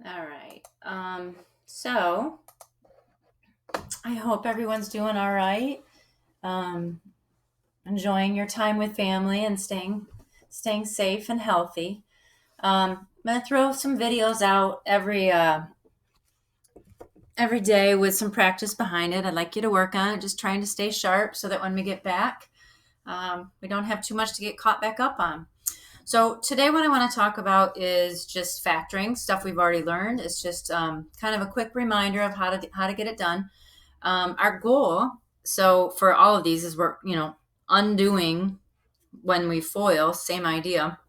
All right. So I hope everyone's doing all right. Um, Enjoying your time with family and staying safe and healthy. I'm gonna throw some videos out every day with some practice behind it. I'd like you to work on it, just trying to stay sharp so that when we get back, we don't have too much to get caught back up on. So today, what I want to talk about is just factoring stuff we've already learned. It's just kind of a quick reminder of how to get it done. Our goal, so for all of these, is we're undoing when we FOIL. Same idea.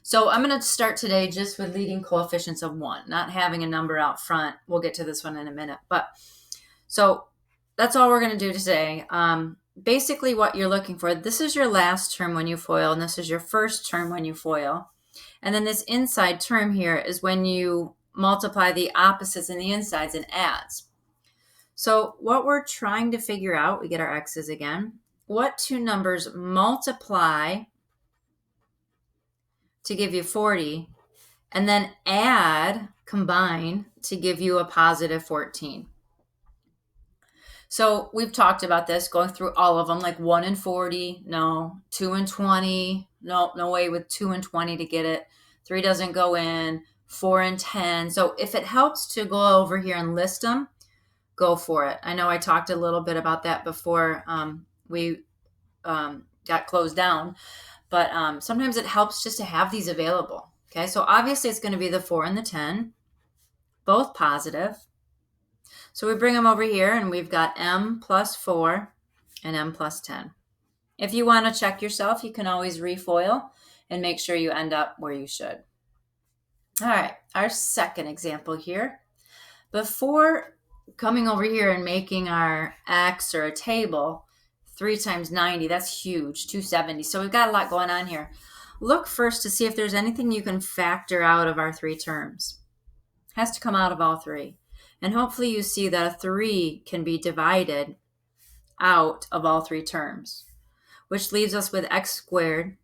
So I'm going to start today just with leading coefficients of 1, not having a number out front. We'll get to this one in a minute. But so that's all we're going to do today. Basically, what you're looking for, this is your last term when you FOIL, and this is your first term when you FOIL. And then this inside term here is when you multiply the opposites and the insides and adds. So what we're trying to figure out, we get our x's again, what two numbers multiply to give you 40, and then add, combine, to give you a positive 14. So we've talked about this, going through all of them, like 1 and 40, no. 2 and 20, no way with 2 and 20 to get it. 3 doesn't go in. 4 and 10. So if it helps to go over here and list them, go for it. I know I talked a little bit about that before we got closed down, but sometimes it helps just to have these available. Okay, so obviously it's going to be the 4 and the 10, both positive. So we bring them over here and we've got m plus 4 and m plus 10. If you want to check yourself, you can always refoil and make sure you end up where you should. All right, our second example here. Before coming over here and making our x or a table, 3 times 90, that's huge, 270. So we've got a lot going on here. Look first to see if there's anything you can factor out of our 3 terms. It has to come out of all 3. And hopefully you see that a 3 can be divided out of all 3 terms, which leaves us with x squared,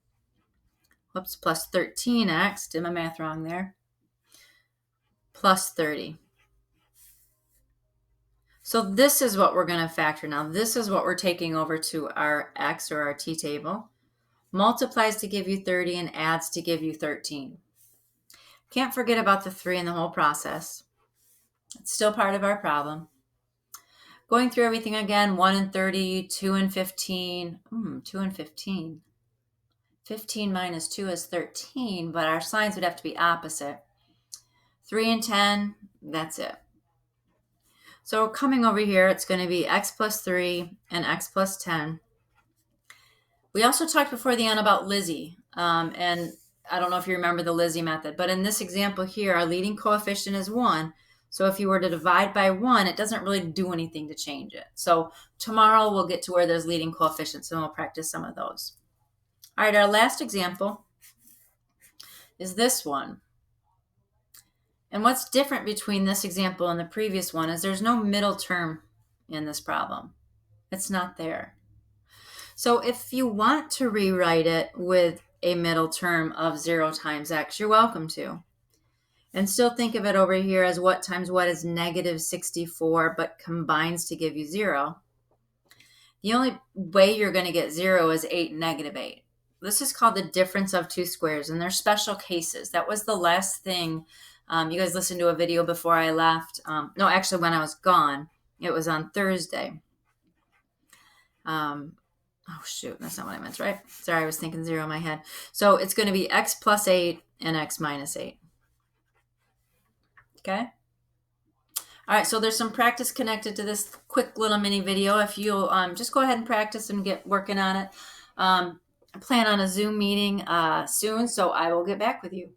plus 13x, did my math wrong there, plus 30. So this is what we're going to factor now. This is what we're taking over to our x or our t table. Multiplies to give you 30 and adds to give you 13. Can't forget about the 3 in the whole process. It's still part of our problem. Going through everything again, 1 and 30, 2 and 15. 2 and 15. 15 minus 2 is 13, but our signs would have to be opposite. 3 and 10, that's it. So coming over here, it's going to be x plus 3 and x plus 10. We also talked before the end about Lizzie, and I don't know if you remember the Lizzie method, but in this example here, our leading coefficient is 1. So if you were to divide by 1, it doesn't really do anything to change it. So tomorrow we'll get to where there's leading coefficients, and we'll practice some of those. All right, our last example is this one. And what's different between this example and the previous one is there's no middle term in this problem. It's not there. So if you want to rewrite it with a middle term of 0 times x, you're welcome to. And still think of it over here as what times what is negative 64, but combines to give you 0. The only way you're going to get 0 is 8 and negative 8. This is called the difference of two squares, and they're special cases. That was the last thing. You guys listened to a video before I left. No, actually, when I was gone, it was on Thursday. Oh, shoot, that's not what I meant, right? Sorry, I was thinking 0 in my head. So it's going to be x plus 8 and x minus 8. Okay? All right, so there's some practice connected to this quick little mini video. If you'll just go ahead and practice and get working on it. I plan on a Zoom meeting soon, so I will get back with you.